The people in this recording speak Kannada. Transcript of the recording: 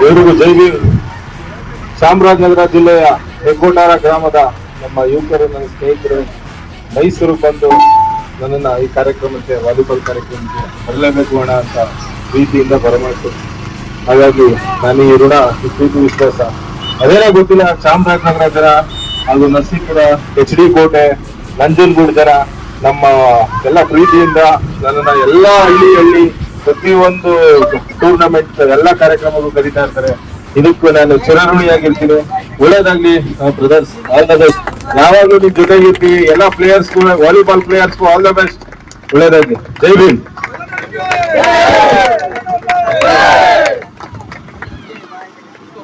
ಎಲ್ರಿಗೂ ಜೈ ಭೀಮ್. ಚಾಮರಾಜನಗರ ಜಿಲ್ಲೆಯ ಹೆಗ್ಗೋಟಾರ ಗ್ರಾಮದ ನಮ್ಮ ಯುವಕರು, ನನ್ನ ಸ್ನೇಹಿತರು ಮೈಸೂರು ಬಂದು ನನ್ನನ್ನು ಈ ಕಾರ್ಯಕ್ರಮಕ್ಕೆ, ವಾಲಿಬಾಲ್ ಕಾರ್ಯಕ್ರಮಕ್ಕೆ ಬರಲೇಬೇಕು ಅಣ್ಣ ಅಂತ ಪ್ರೀತಿಯಿಂದ ಬರಮಾಡ್ತು. ಹಾಗಾಗಿ ನಾನು ಈ ಋಣ, ಈ ಪ್ರೀತಿ ವಿಶ್ವಾಸ ಅದೇನೋ ಗೊತ್ತಿಲ್ಲ, ಚಾಮರಾಜನಗರ ಜನ ಹಾಗೂ ನರಸೀಪುರ, HD ಕೋಟೆ, ನಂಜನಗೂಡು ಜನ ನಮ್ಮ ಎಲ್ಲ ಪ್ರೀತಿಯಿಂದ ನನ್ನನ್ನ ಎಲ್ಲಾ ಹಳ್ಳಿ ಪ್ರತಿಯೊಂದು ಟೂರ್ನಮೆಂಟ್ ಎಲ್ಲ ಕಾರ್ಯಕ್ರಮಗಳು ಕರೀತಾ ಇರ್ತಾರೆ. ಇದಕ್ಕೂ ನಾನು ಚಿರಋಣಿಯಾಗಿರ್ತೀನಿ. ಒಳ್ಳೇದಾಗ್ಲಿ ಬ್ರದರ್ಸ್, ಆಲ್ ದ ಬೆಸ್ಟ್. ಯಾವಾಗಲೂ ನಿಮ್ ಜೊತೆಗಿರ್ತೀವಿ. ಎಲ್ಲ ಪ್ಲೇಯರ್ಸ್ಗೂ, ವಾಲಿಬಾಲ್ ಪ್ಲೇಯರ್ಸ್ಗೂ ಆಲ್ ದ ಬೆಸ್ಟ್. ಒಳ್ಳೇದಾಗ್ಲಿ. ಜೈ ಭೀಮ್.